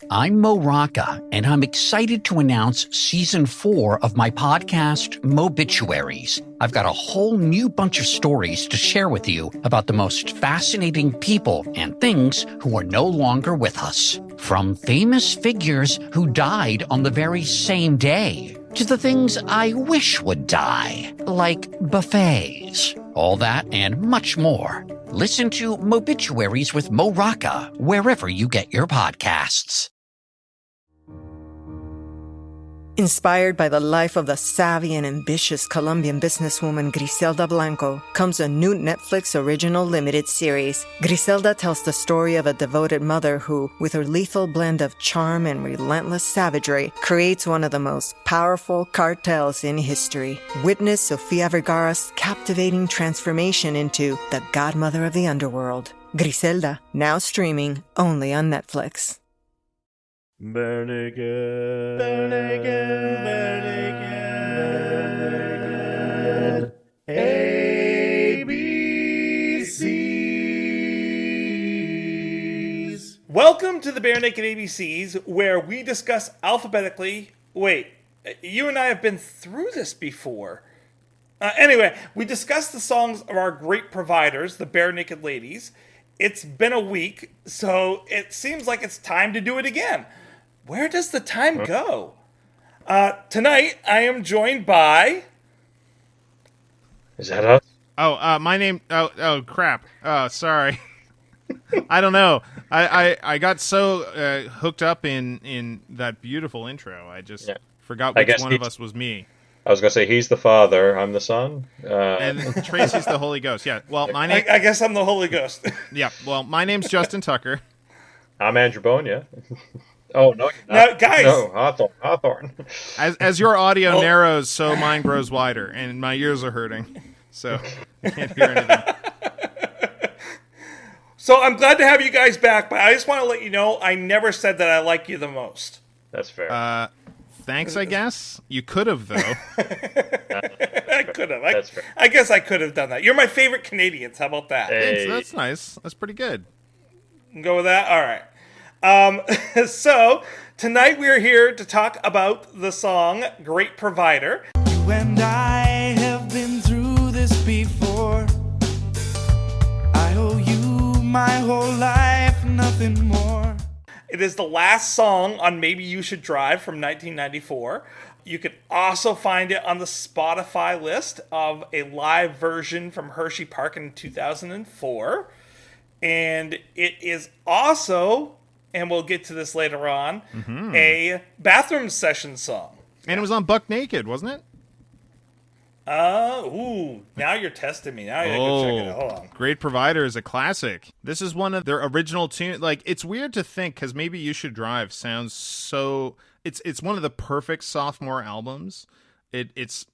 I'm Mo Rocca, and I'm excited to announce Season 4 of my podcast, Mobituaries. I've got a whole new bunch of stories to share with you about the most fascinating people and things who are no longer with us. From famous figures who died on the very same day, to the things I wish would die, like buffets. All that and much more. Listen to Mobituaries with Mo Rocca wherever you get your podcasts. Inspired by the life of the savvy and ambitious Colombian businesswoman Griselda Blanco comes a new Netflix original limited series. Griselda tells the story of a devoted mother who, with her lethal blend of charm and relentless savagery, creates one of the most powerful cartels in history. Witness Sofia Vergara's captivating transformation into the godmother of the underworld. Griselda, now streaming only on Netflix. Bernigan. ABCs. Welcome to the Bare Naked ABCs, where we discuss alphabetically. Wait, you and I have been through this before. Anyway, we discuss the songs of our great providers, the Bare Naked Ladies. It's been a week, so it seems like it's time to do it again. Where does the time go? Tonight, I am joined by... Is that us? My name... Oh, crap. Sorry. I don't know. I got so hooked up in that beautiful intro, I just forgot which one of us was me. I was going to say, he's the father, I'm the son. And Tracy's the Holy Ghost. Yeah, well, my name... I guess I'm the Holy Ghost. Yeah, well, my name's Justin Tucker. I'm Andrew Bone, yeah. Oh, no, you're not. No, guys! No, Hawthorne. As your audio narrows, so mine grows wider, and my ears are hurting, so I can't hear anything. So I'm glad to have you guys back, but I just want to let you know I never said that I like you the most. That's fair. Thanks, I guess. You could have, though. I could have. That's fair. I guess I could have done that. You're my favorite Canadians. How about that? Hey. That's nice. That's pretty good. Go with that? All right. So, tonight we are here to talk about the song Great Provider. You and I have been through this before. I owe you my whole life, nothing more. It is the last song on Maybe You Should Drive from 1994. You can also find it on the Spotify list of a live version from Hershey Park in 2004. And it is also, and we'll get to this later on, a bathroom session song. And it was on Buck Naked, wasn't it? Now you're testing me. Now I gotta go check it out. Hold on. Great Provider is a classic. This is one of their original tunes. Like, it's weird to think, because Maybe You Should Drive sounds so... It's one of the perfect sophomore albums. It's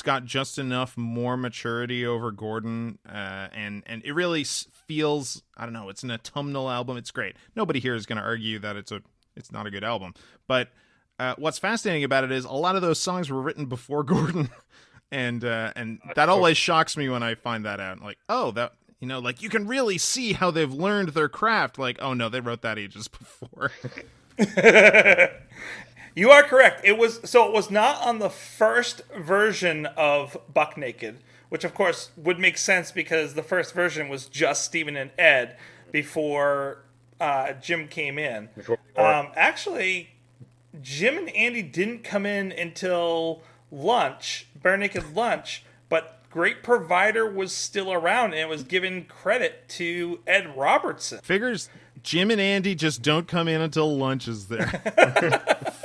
got just enough more maturity over Gordon, and it really feels, I don't know, it's an autumnal album. It's great. Nobody here is going to argue that it's not a good album. But what's fascinating about it is a lot of those songs were written before Gordon, and that always shocks me when I find that out. Like, oh, that, you know, like, you can really see how they've learned their craft. Like, oh no, they wrote that ages before. You are correct. It was not on the first version of Buck Naked, which of course would make sense because the first version was just Stephen and Ed before Jim came in. Actually, Jim and Andy didn't come in until Lunch, Bare Naked Lunch, but Great Provider was still around and it was given credit to Ed Robertson. Figures Jim and Andy just don't come in until Lunch is there.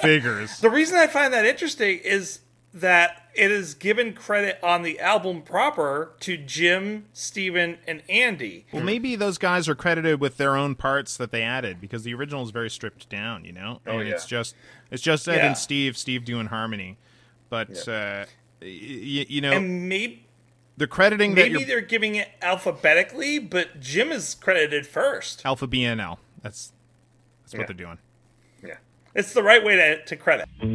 Figures. The reason I find that interesting is that it is given credit on the album proper to Jim, Stephen, and Andy. Well, maybe those guys are credited with their own parts that they added, because the original is very stripped down, you know? It's just Ed and Steve doing harmony. But, you know... And the crediting maybe they're giving it alphabetically, but Jim is credited first. Alpha BNL. That's what they're doing. Yeah. It's the right way to credit. You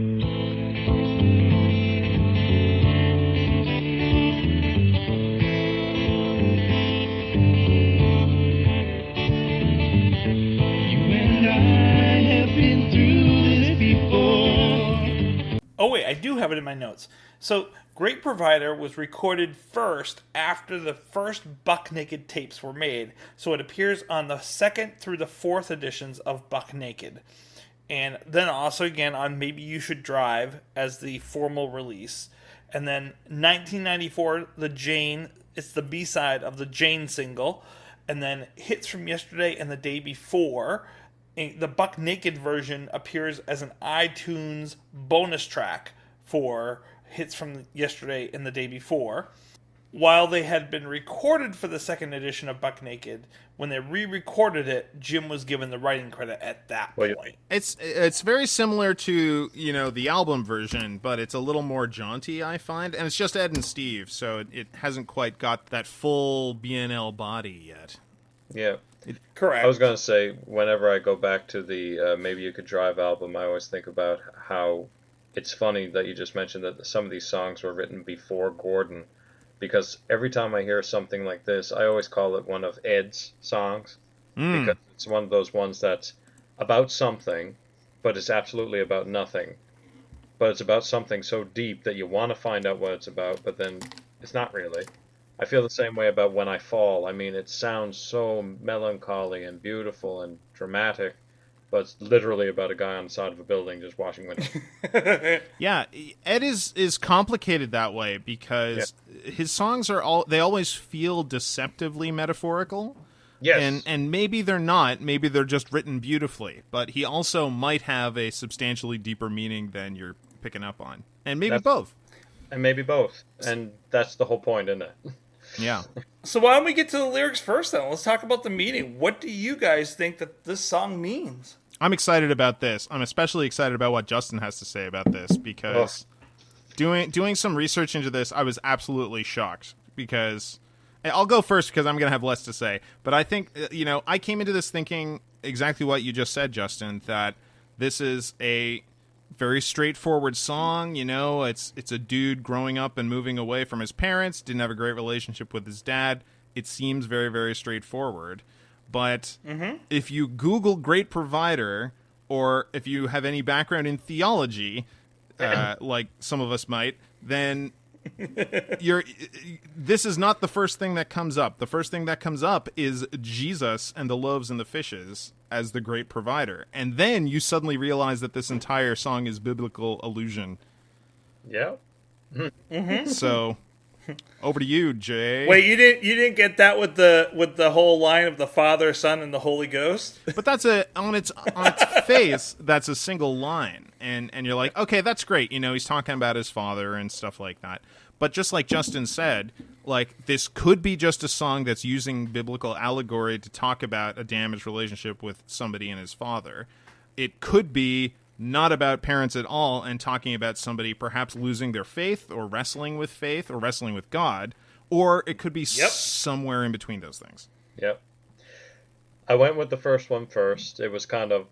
and I have been Oh, wait, I do have it in my notes. So, Great Provider was recorded first after the first Buck Naked tapes were made. So, it appears on the second through the fourth editions of Buck Naked. And then also again on Maybe You Should Drive as the formal release. And then 1994, the Jane, it's the B-side of the Jane single. And then Hits from Yesterday and the Day Before. The Buck Naked version appears as an iTunes bonus track for Hits from Yesterday and the Day Before. While they had been recorded for the second edition of Buck Naked, when they re-recorded it, Jim was given the writing credit at that point. It's very similar to, the album version, but it's a little more jaunty, I find. And it's just Ed and Steve, so it hasn't quite got that full BNL body yet. Yeah. Correct. I was going to say, whenever I go back to the Maybe You Could Drive album, I always think about how it's funny that you just mentioned that some of these songs were written before Gordon. Because every time I hear something like this, I always call it one of Ed's songs. Because it's one of those ones that's about something, but it's absolutely about nothing. But it's about something so deep that you want to find out what it's about, but then it's not really. I feel the same way about When I Fall. I mean, it sounds so melancholy and beautiful and dramatic, but it's literally about a guy on the side of a building just washing windows. Yeah, Ed is complicated that way because his songs they always feel deceptively metaphorical. Yes. And maybe they're not, maybe they're just written beautifully, but he also might have a substantially deeper meaning than you're picking up on. And maybe both. And maybe both. And that's the whole point, isn't it? Yeah. So why don't we get to the lyrics first then? Let's talk about the meaning. What do you guys think that this song means? I'm excited about this. I'm especially excited about what Justin has to say about this because doing some research into this, I was absolutely shocked because I'll go first because I'm going to have less to say. But I think, I came into this thinking exactly what you just said, Justin, that this is a very straightforward song. It's a dude growing up and moving away from his parents, didn't have a great relationship with his dad. It seems very, very straightforward. But if you Google Great Provider, or if you have any background in theology, like some of us might, then this is not the first thing that comes up. The first thing that comes up is Jesus and the loaves and the fishes as the Great Provider. And then you suddenly realize that this entire song is biblical allusion. Yeah. So... over to you, Jay. Wait, you didn't get that with the whole line of the Father, Son, and the Holy Ghost? But that's on its face, that's a single line, and you're like, okay, that's great. He's talking about his father and stuff like that. But just like Justin said, like this could be just a song that's using biblical allegory to talk about a damaged relationship with somebody and his father. It could be not about parents at all and talking about somebody perhaps losing their faith or wrestling with God, or it could be somewhere in between those things. Yep. I went with the first one first. It was kind of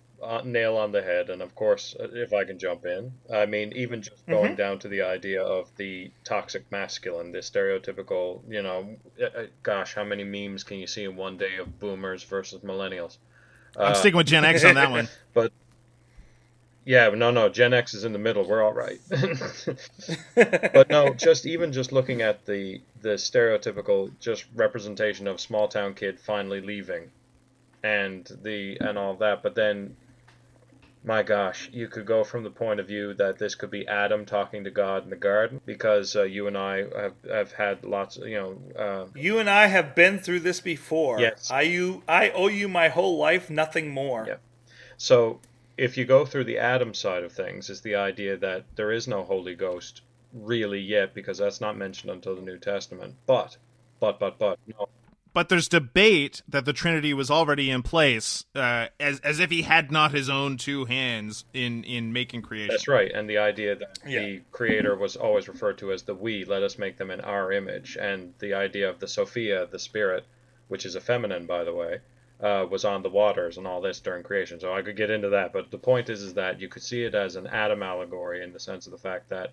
nail on the head, and of course, if I can jump in, I mean, even just going down to the idea of the toxic masculine, the stereotypical, gosh, how many memes can you see in one day of boomers versus millennials? I'm sticking with Gen X on that one. But yeah, no, Gen X is in the middle. We're all right. But no, just looking at the stereotypical just representation of small town kid finally leaving, and all of that. But then, my gosh, you could go from the point of view that this could be Adam talking to God in the garden, because you and I have had lots of, you and I have been through this before. Yes. I owe you my whole life, nothing more. Yeah. So if you go through the Adam side of things, is the idea that there is no Holy Ghost really yet, because that's not mentioned until the New Testament. But, no. But there's debate that the Trinity was already in place, as if he had not his own two hands in making creation. That's right, and the idea that the Creator was always referred to as the we, let us make them in our image, and the idea of the Sophia, the Spirit, which is a feminine, by the way, was on the waters and all this during creation. So I could get into that, but the point is that you could see it as an Adam allegory in the sense of the fact that,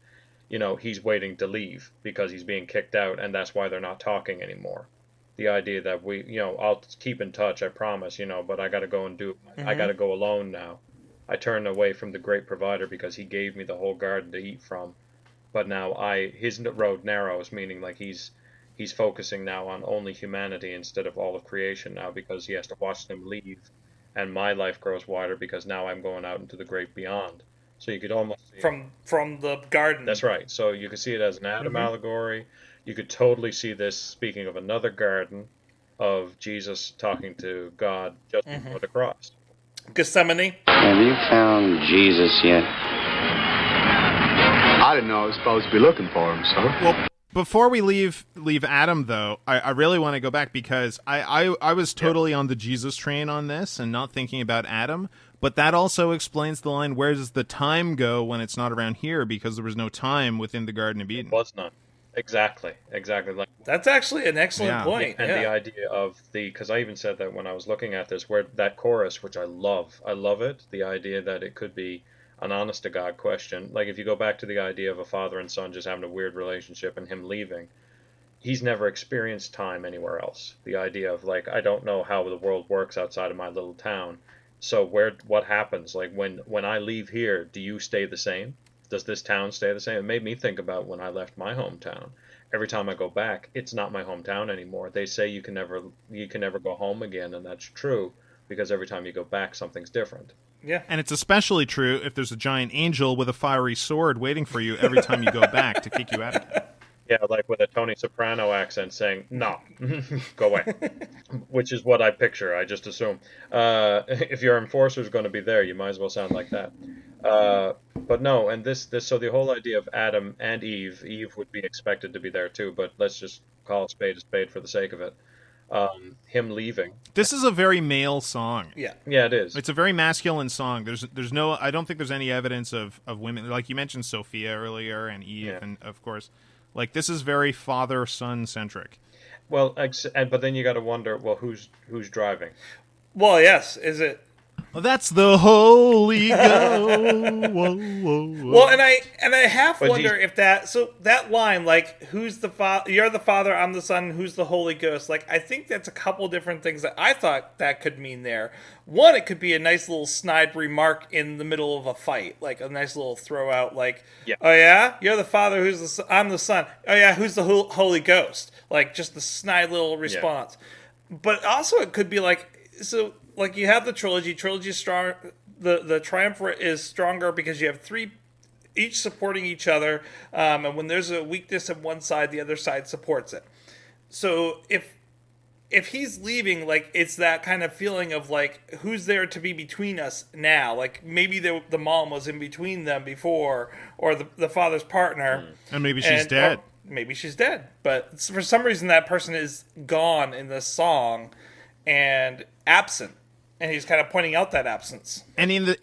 he's waiting to leave because he's being kicked out, and that's why they're not talking anymore. The idea that we, I'll keep in touch, I promise, but I got to go and do it. I got to go alone now. I turned away from the great provider because he gave me the whole garden to eat from. But now his road narrows, meaning like he's focusing now on only humanity instead of all of creation now because he has to watch them leave, and my life grows wider because now I'm going out into the great beyond. So you could almost see from the garden. that's right. So you could see it as an Adam allegory. You could totally see this speaking of another garden of Jesus talking to God just before the cross. Gethsemane. Have you found Jesus yet? I didn't know I was supposed to be looking for him, sir. Well, before we leave Adam, though, I really want to go back because I was totally on the Jesus train on this and not thinking about Adam. But that also explains the line, where does the time go when it's not around here? Because there was no time within the Garden of Eden. It was none. Exactly. Like that's actually an excellent point. And the idea of because I even said that when I was looking at this, where that chorus, which I love it, the idea that it could be an honest to God question. Like if you go back to the idea of a father and son just having a weird relationship and him leaving, he's never experienced time anywhere else. The idea of like, I don't know how the world works outside of my little town. So what happens? Like when I leave here, do you stay the same? Does this town stay the same? It made me think about when I left my hometown. Every time I go back, it's not my hometown anymore. They say you can never go home again, and that's true because every time you go back, something's different. Yeah. And it's especially true if there's a giant angel with a fiery sword waiting for you every time you go back to kick you out again. Yeah, like with a Tony Soprano accent saying, no, go away. Which is what I picture, I just assume. If your enforcer is going to be there, you might as well sound like that. But no, and this, so the whole idea of Adam and Eve would be expected to be there too, but let's just call a spade for the sake of it. Him leaving. This is a very male song. Yeah, it is. It's a very masculine song. There's no, I don't think there's any evidence of women. Like you mentioned Sophia earlier and Eve, and of course, like this is very father-son centric. Well, but then you got to wonder, well, who's driving? Well, yes. Is it? Well, that's the Holy Ghost. Whoa, whoa, whoa. Well, and I half wonder if that line, like, who's the father? You're the Father, I'm the Son. Who's the Holy Ghost? Like, I think that's a couple different things that I thought that could mean there. One, it could be a nice little snide remark in the middle of a fight, like a nice little throw out, like, oh yeah, you're the Father. I'm the Son. Oh yeah, who's the Holy Ghost? Like, just the snide little response. Yeah. But also, it could be like so. Like you have the trilogy. Trilogy is strong. The triumvirate is stronger because you have three, each supporting each other. And when there's a weakness on one side, the other side supports it. So if he's leaving, like it's that kind of feeling of like who's there to be between us now? Like maybe the mom was in between them before, or the father's partner, and maybe she's dead. Maybe she's dead. But for some reason, that person is gone in this song and absent. And he's kind of pointing out that absence. And in the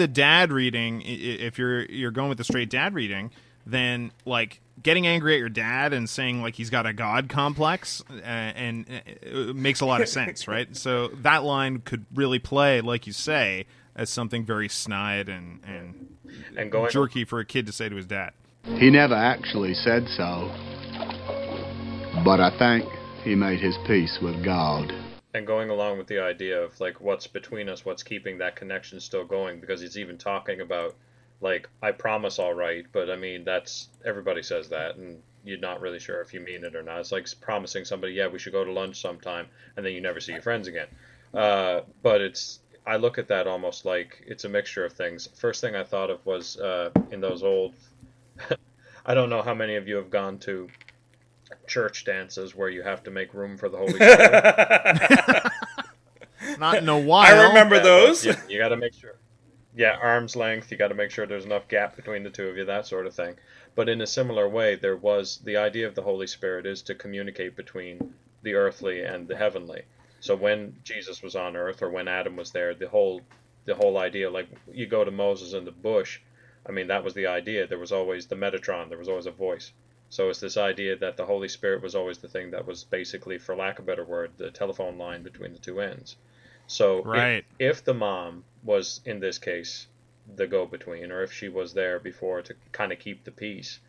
dad reading, if you're going with the straight dad reading, then like getting angry at your dad and saying like he's got a god complex, and it makes a lot of sense, right? So that line could really play, like you say, as something very snide and jerky for a kid to say to his dad. He never actually said so, but I think he made his peace with God. And going along with the idea of like what's between us, what's keeping that connection still going, because he's even talking about like, I promise all right, but I mean, that's, everybody says that and you're not really sure if you mean it or not. It's like promising somebody, yeah, we should go to lunch sometime, and then you never see your friends again. But I look at that almost like it's a mixture of things. First thing I thought of was in those old, I don't know how many of you have gone to church dances where you have to make room for the Holy Spirit. Not in a while. I remember those. You got to make sure. Yeah, arm's length. You got to make sure there's enough gap between the two of you, that sort of thing. But in a similar way, there was the idea of the Holy Spirit is to communicate between the earthly and the heavenly. So when Jesus was on earth, or when Adam was there, the whole idea, like you go to Moses in the bush, I mean, that was the idea. There was always the Metatron. There was always a voice. So it's this idea that the Holy Spirit was always the thing that was basically, for lack of a better word, the telephone line between the two ends. So right. if the mom was, in this case, the go-between, or if she was there before to kind of keep the peace,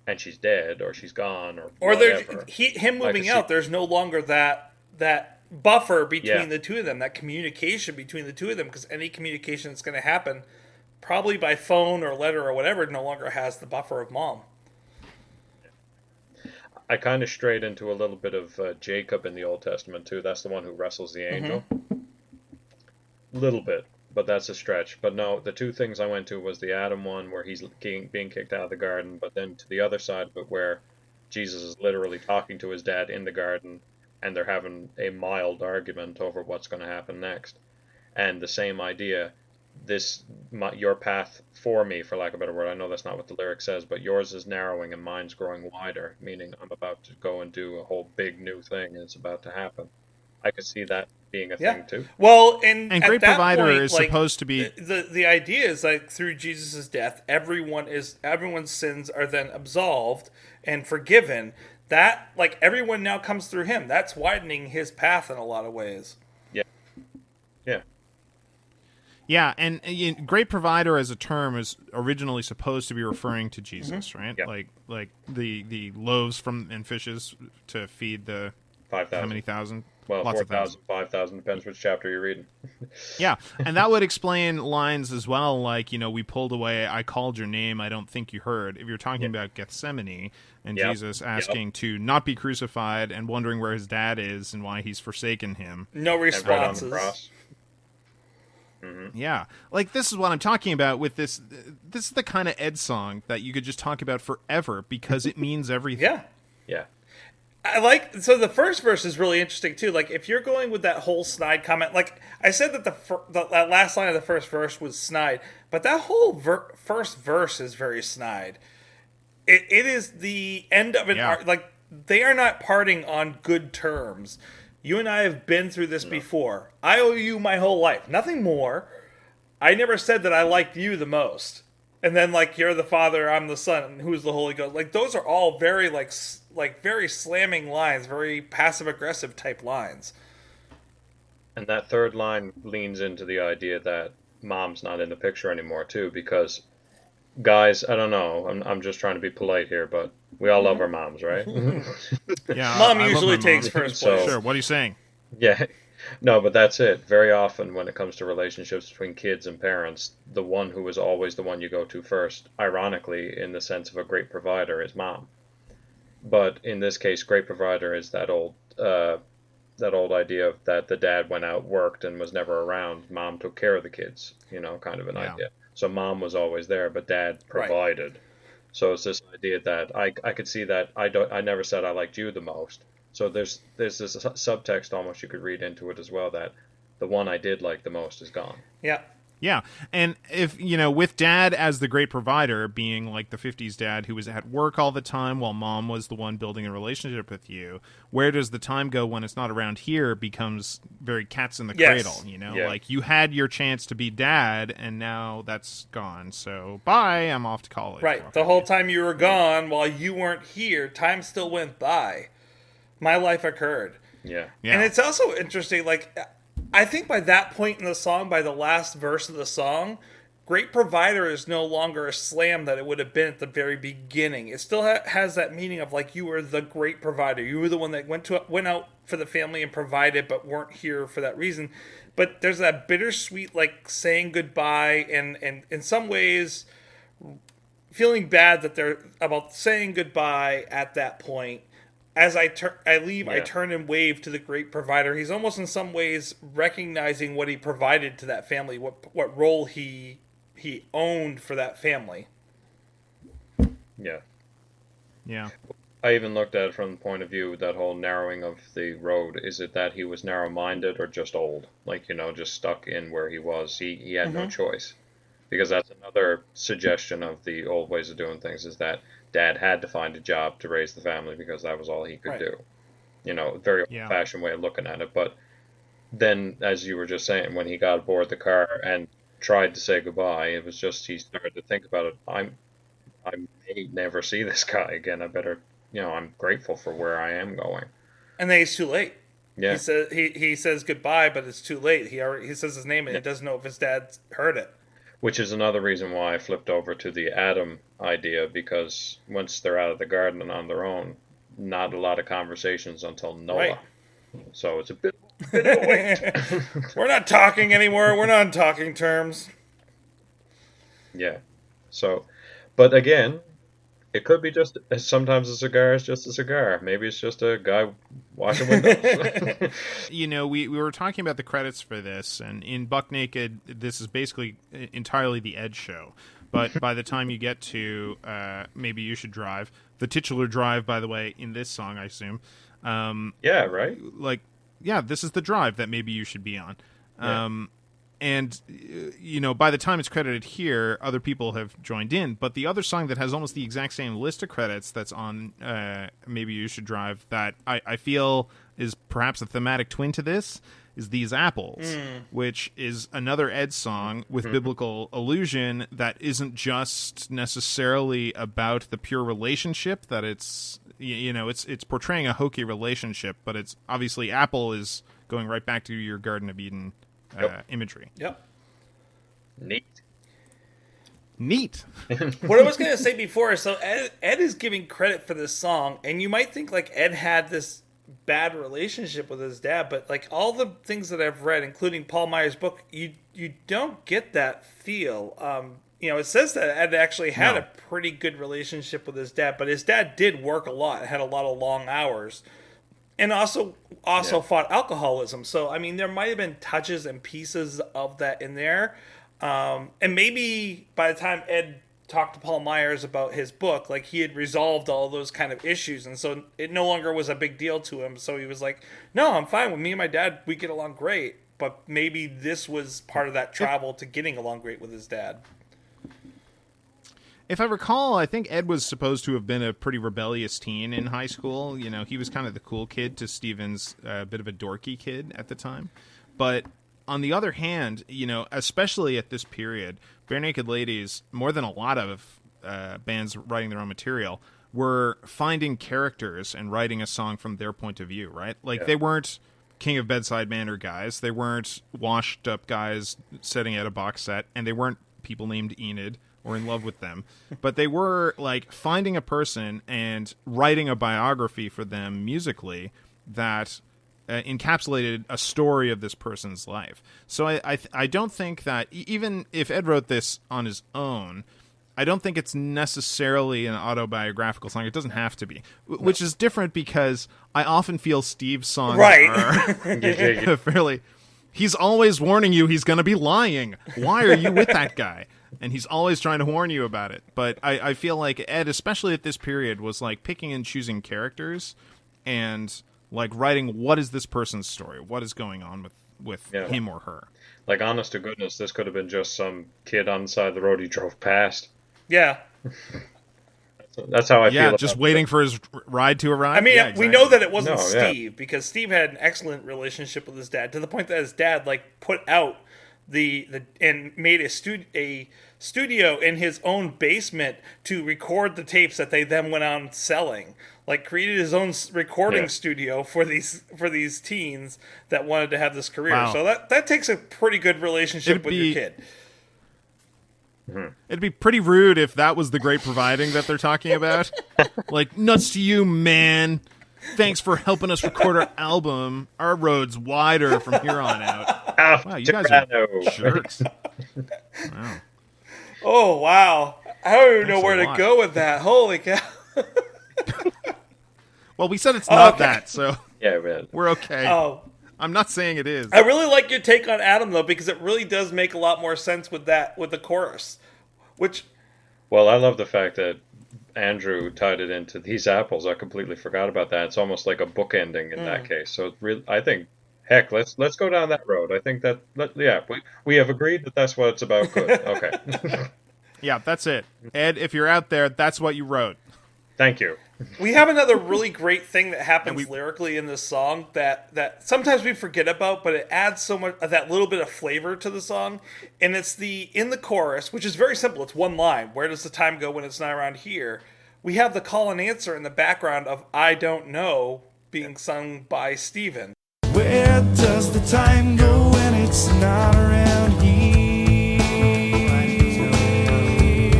and she's dead, or she's gone, or whatever. Him moving out, there's no longer that buffer between the two of them, that communication between the two of them, because any communication that's going to happen, probably by phone or letter or whatever, no longer has the buffer of mom. I kind of strayed into a little bit of Jacob in the Old Testament too. That's the one who wrestles the angel. Little bit, but that's a stretch. But no, the two things I went to was the Adam one where he's being kicked out of the garden, but then to the other side of it where Jesus is literally talking to his dad in the garden, and they're having a mild argument over what's going to happen next. And the same idea, your path for me, for lack of a better word, I know that's not what the lyric says, but yours is narrowing and mine's growing wider, meaning I'm about to go and do a whole big new thing and it's about to happen. I could see that being a thing too. Well, and Great Provider point, is supposed to be the idea is like through Jesus' death, everyone's sins are then absolved and forgiven. That like everyone now comes through him. That's widening his path in a lot of ways. Yeah. Yeah. Yeah, and Great Provider as a term is originally supposed to be referring to Jesus, right? Yeah. Like the loaves and fishes to feed the 5,000. How many thousand? Well, Lots 4,000, 5,000, depends which chapter you're reading. Yeah, and that would explain lines as well, like, we pulled away, I called your name, I don't think you heard. If you're talking about Gethsemane and Jesus asking to not be crucified and wondering where his dad is and why he's forsaken him. No responses. And right on the cross. Yeah, like this is what I'm talking about with this. This is the kind of Ed song that you could just talk about forever because it means everything. Yeah. Yeah. So the first verse is really interesting too. Like if you're going with that whole snide comment, like I said that that last line of the first verse was snide, but that whole first verse is very snide. It is the end of an art. Like they are not parting on good terms. You and I have been through this before. I owe you my whole life, nothing more. I never said that I liked you the most. And then like you're the Father, I'm the Son, and who's the Holy Ghost? Like those are all very like very slamming lines, very passive aggressive type lines. And that third line leans into the idea that mom's not in the picture anymore too, because guys, I don't know, I'm just trying to be polite here, but we all love our moms, right? Yeah, Mom usually takes first place. Sure, what are you saying? Yeah. No, but that's it. Very often when it comes to relationships between kids and parents, the one who is always the one you go to first, ironically, in the sense of a great provider, is mom. But in this case, great provider is that old idea of that the dad went out, worked, and was never around. Mom took care of the kids, kind of an idea. So mom was always there, but dad provided. Right. So it's this idea that I could see that I never said I liked you the most. So there's this subtext almost you could read into it as well, that the one I did like the most is gone. Yeah. Yeah, and if, with dad as the great provider being like the 50s dad who was at work all the time while mom was the one building a relationship with you, where does the time go when it's not around here becomes very cats in the cradle, Yeah. Like you had your chance to be dad and now that's gone, so bye, I'm off to college. Right, the whole time you were gone while you weren't here, time still went by. My life occurred. Yeah. And it's also interesting, like, I think by that point in the song, by the last verse of the song, Great Provider is no longer a slam that it would have been at the very beginning. It still has that meaning of, like, you were the great provider. You were the one that went out for the family and provided, but weren't here for that reason. But there's that bittersweet, like, saying goodbye, and in some ways feeling bad that they're about saying goodbye at that point. As I leave, I turn and wave to the great provider. He's almost in some ways recognizing what he provided to that family, what role he owned for that family. Yeah. Yeah. I even looked at it from the point of view, that whole narrowing of the road. Is it that he was narrow-minded or just old? Like, just stuck in where he was. He had no choice. Because that's another suggestion of the old ways of doing things, is that dad had to find a job to raise the family because that was all he could do. Very old-fashioned way of looking at it. But then, as you were just saying, when he got aboard the car and tried to say goodbye, it was just he started to think about it. I may never see this guy again. I better, I'm grateful for where I am going. And then he's too late. Yeah. He says goodbye, but it's too late. He says his name and he doesn't know if his dad heard it. Which is another reason why I flipped over to the Adam idea, because once they're out of the garden and on their own, not a lot of conversations until Noah. Right. So it's a bit We're not talking anymore. We're not on talking terms. Yeah. So, but again, it could be just sometimes a cigar is just a cigar. Maybe it's just a guy washing windows. You know, we were talking about the credits for this, and in Buck Naked, this is basically entirely the Ed show. But by the time you get to Maybe You Should Drive, the titular drive, by the way, in this song, I assume. Yeah, right? Like, yeah, this is the drive that maybe you should be on. Yeah. And, you know, by the time it's credited here, other people have joined in. But the other song that has almost the exact same list of credits that's on Maybe You Should Drive that I feel is perhaps a thematic twin to this is These Apples, which is another Ed song with biblical allusion that isn't just necessarily about the pure relationship, that it's, you know, it's portraying a hokey relationship, but it's obviously Apple is going right back to your Garden of Eden imagery. Yep. Neat. What I was going to say before, so Ed is giving credit for this song, and you might think like Ed had this bad relationship with his dad, but like all the things that I've read, including Paul Meyer's book, you don't get that feel. You know, it says that Ed actually had a pretty good relationship with his dad, but his dad did work a lot, had a lot of long hours. And also fought alcoholism. So, I mean, there might have been touches and pieces of that in there. And maybe by the time Ed talked to Paul Myers about his book, like, he had resolved all those kind of issues. And so it no longer was a big deal to him. So he was like, no, I'm fine with me and my dad. We get along great. But maybe this was part of that travel to getting along great with his dad. If I recall, I think Ed was supposed to have been a pretty rebellious teen in high school. You know, he was kind of the cool kid to Steven's bit of a dorky kid at the time. But on the other hand, you know, especially at this period, Bare Naked Ladies, more than a lot of bands writing their own material, were finding characters and writing a song from their point of view, right? Like, they weren't King of Bedside Manor guys. They weren't washed up guys setting out a box set, and they weren't people named Enid or in love with them, but they were like finding a person and writing a biography for them musically that encapsulated a story of this person's life. So I don't think that even if Ed wrote this on his own, I don't think it's necessarily an autobiographical song. It doesn't have to be, which is different because I often feel Steve's songs are fairly... He's always warning you he's going to be lying. Why are you with that guy? And he's always trying to warn you about it. But I feel like Ed, especially at this period, was like picking and choosing characters and like writing what is this person's story? What is going on with him or her? Like, honest to goodness, this could have been just some kid on the side of the road he drove past. Yeah. That's how I feel. Yeah, just waiting for his ride to arrive. I mean, exactly. we know that it wasn't Steve because Steve had an excellent relationship with his dad to the point that his dad like put out and made a studio in his own basement to record the tapes that they then went on selling. Like, created his own recording studio for these teens that wanted to have this career. Wow. So that takes a pretty good relationship with your kid. It'd be pretty rude if that was the great providing that they're talking about. Like, nuts to you, man. Thanks for helping us record our album. Our road's wider from here on out. Wow, you guys are jerks. Wow. Oh, wow. I don't even know where to go with that. Holy cow. Well, we said it's not that, so we're okay. Oh. I'm not saying it is. I really like your take on Adam, though, because it really does make a lot more sense with the chorus. Well, I love the fact that Andrew tied it into These Apples. I completely forgot about that. It's almost like a book ending in that case. So I think, heck, let's go down that road. I think that, we have agreed that that's what it's about. Good. Okay. Yeah, that's it. Ed, if you're out there, that's what you wrote. Thank you. We have another really great thing that happens lyrically in this song that sometimes we forget about, but it adds so much of that little bit of flavor to the song. And it's in the chorus, which is very simple. It's one line. Where does the time go when it's not around here? We have the call and answer in the background of I Don't Know being sung by Steven. Where does the time go when it's not around here?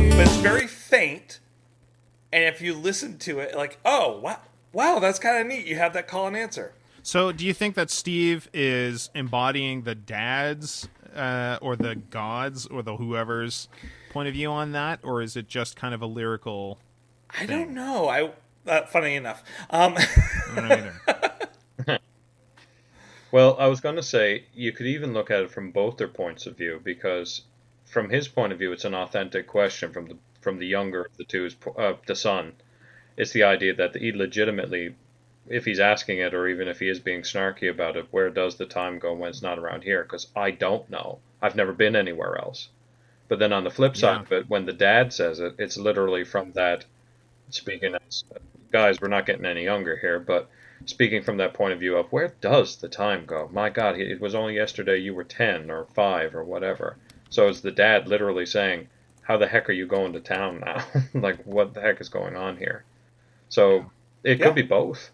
But it's very faint. And if you listen to it, like, oh, wow, that's kind of neat. You have that call and answer. So do you think that Steve is embodying the dad's or the gods or the whoever's point of view on that, or is it just kind of a lyrical I thing? don't know. Funny enough. I don't know either. Well, I was going to say you could even look at it from both their points of view, because from his point of view, it's an authentic question from the younger of the two, the son. It's the idea that he legitimately, if he's asking it, or even if he is being snarky about it, where does the time go when it's not around here? Because I don't know. I've never been anywhere else. But then on the flip side of it, when the dad says it, it's literally from that, speaking as guys, we're not getting any younger here, but speaking from that point of view of where does the time go? My God, it was only yesterday you were 10 or 5 or whatever. So it's the dad literally saying, how the heck are you going to town now? Like, what the heck is going on here? So it could be both.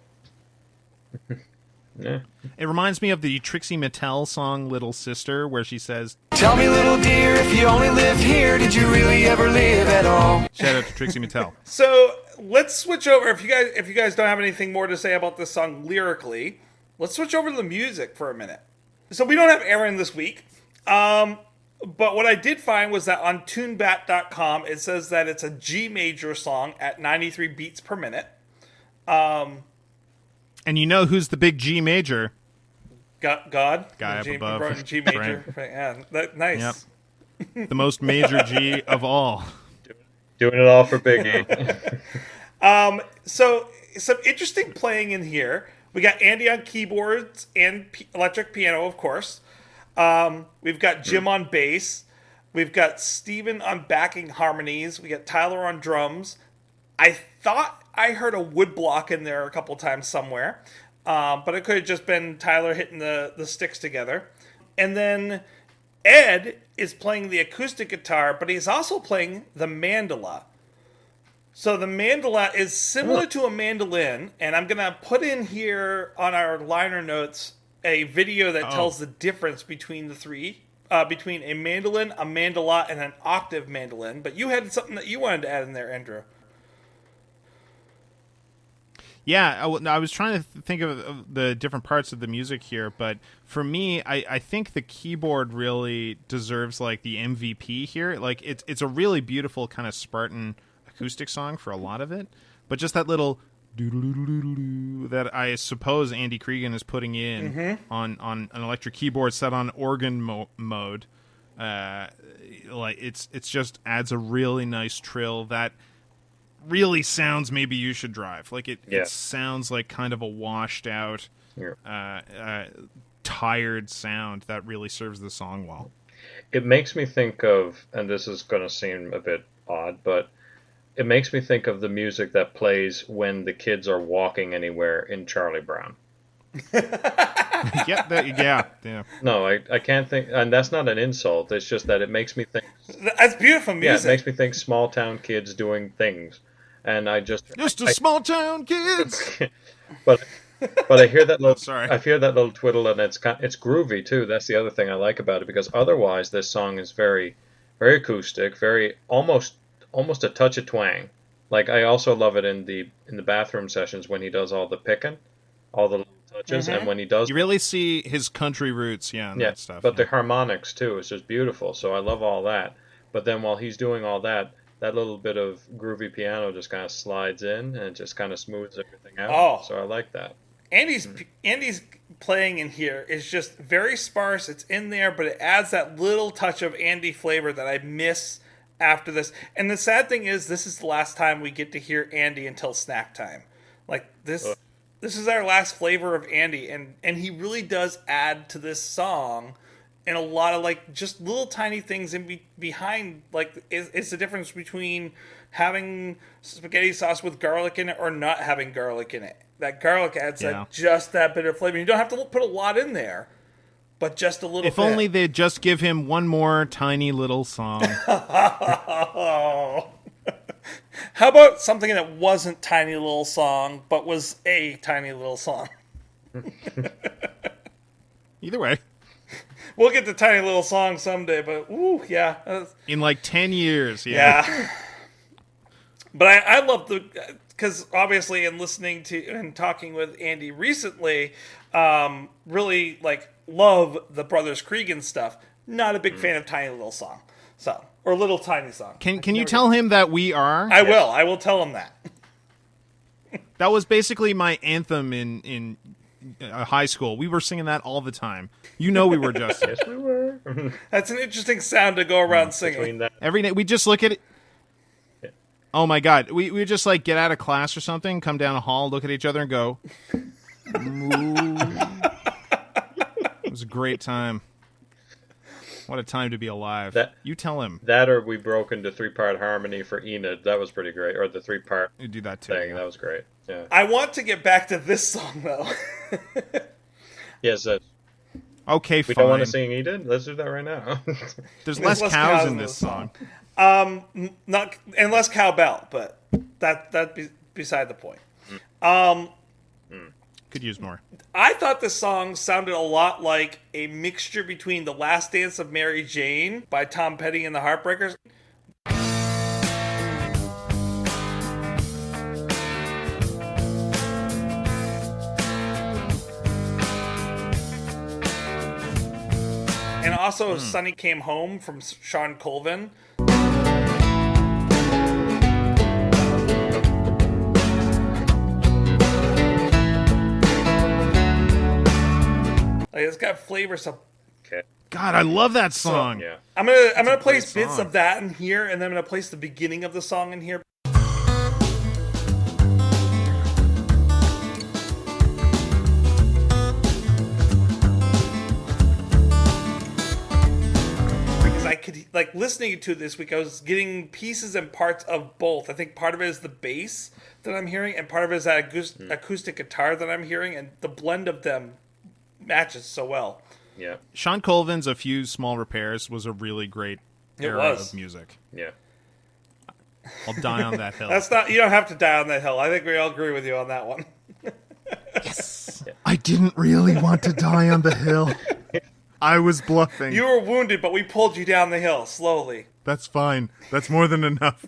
Yeah. It reminds me of the Trixie Mattel song Little Sister, where she says, Tell me, little dear, if you only lived here, did you really ever live at all? shout out to Trixie Mattel. So let's switch over. If you guys don't have anything more to say about this song lyrically, let's switch over to the music for a minute. So we don't have Aaron this week. But what I did find was that on tunebat.com, it says that it's a G major song at 93 beats per minute. And you know who's the big G major? God. Guy up above. G major. Right. Yeah, nice. Yep. The most major G of all. Doing it all for Biggie. So some interesting playing in here. We got Andy on keyboards and electric piano, of course. We've got Jim on bass. We've got Steven on backing harmonies. We got Tyler on drums. I thought I heard a woodblock in there a couple times somewhere, but it could have just been Tyler hitting the sticks together. And then Ed is playing the acoustic guitar, but he's also playing the mandola. So the mandola is similar to a mandolin, and I'm going to put in here on our liner notes a video that tells the difference between the three, between a mandolin, a mandola, and an octave mandolin. But you had something that you wanted to add in there, Andrew. Yeah, I was trying to think of the different parts of the music here, but for me, I think the keyboard really deserves like the MVP here. Like it's a really beautiful kind of Spartan acoustic song for a lot of it, but just that little doodle-doodle-doodle that I suppose Andy Cregan is putting in on an electric keyboard set on organ mode, like it's just adds a really nice trill that really sounds Maybe You Should Drive. Like it sounds like kind of a washed out, tired sound that really serves the song well. It makes me think of, and this is going to seem a bit odd, but it makes me think of the music that plays when the kids are walking anywhere in Charlie Brown. Yeah. No, I can't think, and that's not an insult. It's just that it makes me think. That's beautiful music. Yeah, it makes me think small town kids doing things, and small town kids. but I hear that little. Sorry. I hear that little twiddle, and it's groovy too. That's the other thing I like about it, because otherwise this song is very, very acoustic, very almost a touch of twang. Like I also love it in the bathroom sessions when he does all the picking, all the little touches, and when he does, you really see his country roots, that stuff. But the harmonics too is just beautiful. So I love all that. But then while he's doing all that, that little bit of groovy piano just kind of slides in and just kind of smooths everything out. Oh. So I like that. Andy's playing in here is just very sparse. It's in there, but it adds that little touch of Andy flavor that I miss after this. And the sad thing is, this is the last time we get to hear Andy until snack time. Like this is our last flavor of Andy, and he really does add to this song in a lot of like just little tiny things in behind. Like it's the difference between having spaghetti sauce with garlic in it or not having garlic in it. That garlic adds just that bit of flavor. You don't have to put a lot in there, but just a little bit. If only they'd just give him one more tiny little song. How about something that wasn't tiny little song, but was a tiny little song? Either way. We'll get to tiny little song someday, but in like 10 years, yeah. But I love because obviously in listening to and talking with Andy recently, really like love the Brothers Cregan stuff. Not a big fan of Tiny Little Song, or Little Tiny Song. Can you tell him that we are? I will. I will tell him that. That was basically my anthem in high school. We were singing that all the time. You know we were, Justin. Yes, we were. That's an interesting sound to go around singing. Every night we just look at it. Yeah. Oh my God, we would just like get out of class or something, come down a hall, look at each other, and go. It was a great time. What a time to be alive. You tell him. That or we broke into 3-part harmony for Enid. That was pretty great. Or the 3-part You do that too. thing. Yeah. That was great. Yeah. I want to get back to this song though. Yes. Okay, We fine. don't want to sing Enid? Let's do that right now. There's less cows in this song. Not and less cowbell, but that beside the point. Could use more. I thought the song sounded a lot like a mixture between The Last Dance of Mary Jane by Tom Petty and the Heartbreakers. And also Sonny Came Home from Sean Colvin. Like, it's got flavor. So Okay. God, I love that song. Yeah. I'm gonna place great bits song. of that in here, and then I'm gonna place the beginning of the song in here. Because I could, like, listening to it this week, I was getting pieces and parts of both. I think part of it is the bass that I'm hearing, and part of it is that acoustic guitar that I'm hearing, and the blend of them matches so well. Yeah. Sean Colvin's A Few Small Repairs was a really great era of music. Yeah. I'll die on that hill. That's not. You don't have to die on that hill. I think we all agree with you on that one. I didn't really want to die on the hill. I was bluffing. You were wounded, but we pulled you down the hill slowly. That's fine. That's more than enough.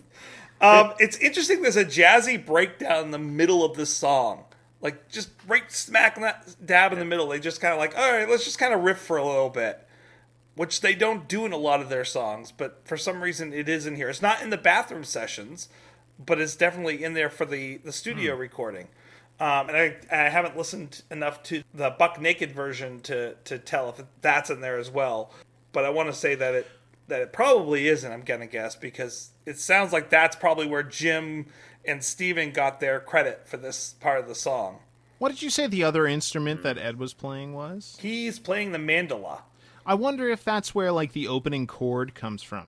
It's interesting. There's a jazzy breakdown in the middle of this song, like just right smack in that dab in the middle. They just kind of like, all right, let's just kind of riff for a little bit, which they don't do in a lot of their songs. But for some reason, it is in here. It's not in the bathroom sessions, but it's definitely in there for the studio recording. And I haven't listened enough to the Buck Naked version to tell if that's in there as well. But I want to say that it probably isn't, I'm going to guess, because it sounds like that's probably where Jim and Steven got their credit for this part of the song. What did you say the other instrument that Ed was playing was? He's playing the mandala. I wonder if that's where, like, the opening chord comes from.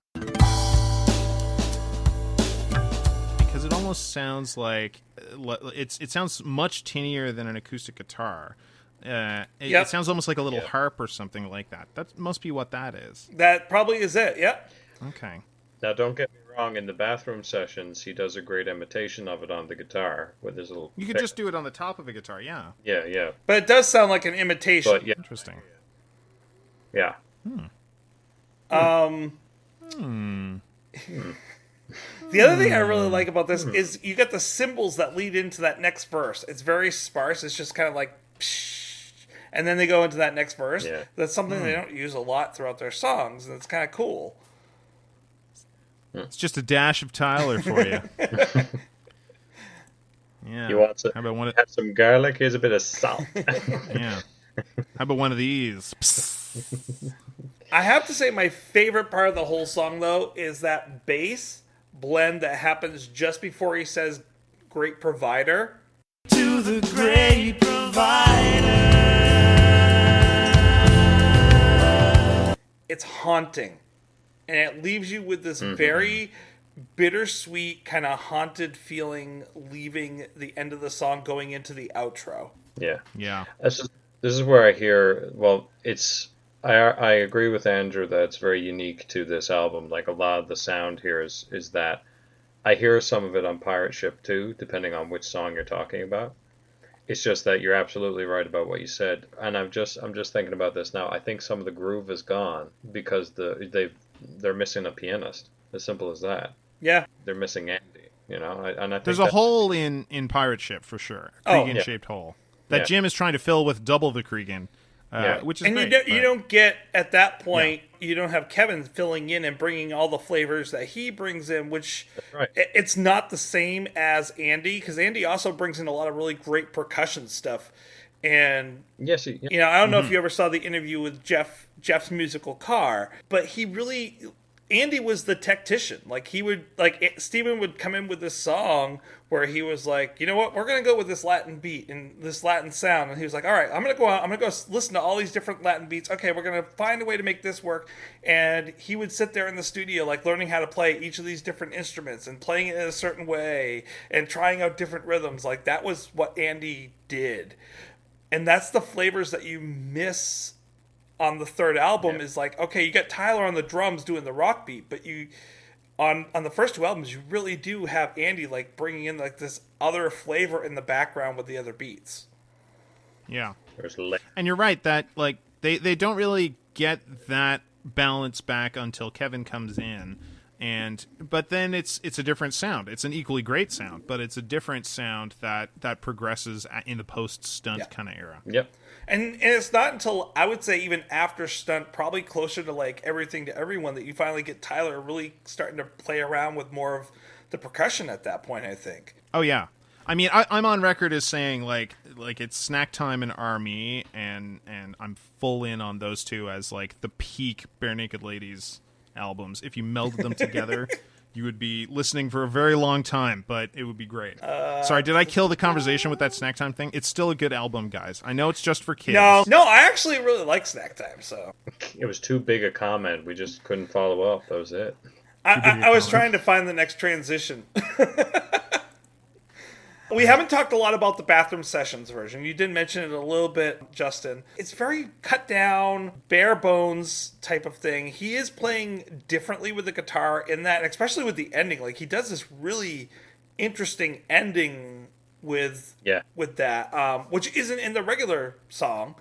Because it almost sounds like it sounds much tinnier than an acoustic guitar. It sounds almost like a little harp or something like that. That must be what that is. That probably is it, yep. Okay. Now, don't get me wrong. In the bathroom sessions, he does a great imitation of it on the guitar with his little. You could just do it on the top of a guitar, yeah. Yeah, yeah. But it does sound like an imitation. But yeah, Interesting. yeah. The other thing I really like about this is you get the cymbals that lead into that next verse. It's very sparse. It's just kind of like, psh, and then they go into that next verse. Yeah. That's something they don't use a lot throughout their songs, and it's kind of cool. It's just a dash of Tyler for you. Yeah. You want How about one of have some garlic? Here's a bit of salt. yeah. How about one of these? Psst. I have to say my favorite part of the whole song, though, is that bass blend that happens just before he says great provider. To the great provider. It's haunting. And it leaves you with this very bittersweet, kind of haunted feeling leaving the end of the song going into the outro. Yeah. Yeah. This is where I hear, well, I agree with Andrew that it's very unique to this album. Like, a lot of the sound here is that. I hear some of it on Pirate Ship too, depending on which song you're talking about. It's just that you're absolutely right about what you said. And I'm just thinking about this now. I think some of the groove is gone because they're missing a pianist. As simple as that. Yeah. They're missing Andy. You know, and I think There's a hole in Pirate Ship for sure. Cregan-shaped hole that Jim is trying to fill with double the Cregan, which is great. You don't get, at that point, you don't have Kevin filling in and bringing all the flavors that he brings in, which it's not the same as Andy, because Andy also brings in a lot of really great percussion stuff. And yes, you know, I don't know if you ever saw the interview with Jeff's musical car, but Andy was the tactician. Like Steven would come in with this song where he was like, you know what, we're gonna go with this Latin beat and this Latin sound, and he was like, all right, I'm gonna go listen to all these different Latin beats. Okay, we're gonna find a way to make this work. And he would sit there in the studio, like learning how to play each of these different instruments and playing it in a certain way and trying out different rhythms. Like that was what Andy did. And that's the flavors that you miss on the third album. Is like, okay, you got Tyler on the drums doing the rock beat, but you on the first two albums, you really do have Andy like bringing in like this other flavor in the background with the other beats. Yeah. And you're right that like they don't really get that balance back until Kevin comes in. But then it's a different sound. It's an equally great sound, but it's a different sound that progresses in the post-stunt kind of era. Yep. And it's not until, I would say, even after Stunt, probably closer to like Everything to Everyone, that you finally get Tyler really starting to play around with more of the percussion at that point, I think. Oh, yeah. I mean, I'm on record as saying like it's Snack Time and Army, and I'm full in on those two as like the peak Bare Naked Ladies albums. If you melded them together, you would be listening for a very long time, but it would be great. Sorry, did I kill the conversation with that Snack Time thing? It's still a good album, guys. I know it's just for kids. No, I actually really like Snack Time, so. It was too big a comment. We just couldn't follow up. That was it. I was trying to find the next transition. We haven't talked a lot about the Bathroom Sessions version. You did mention it a little bit, Justin. It's very cut down, bare bones type of thing. He is playing differently with the guitar in that, and especially with the ending. Like, he does this really interesting ending with that, which isn't in the regular song.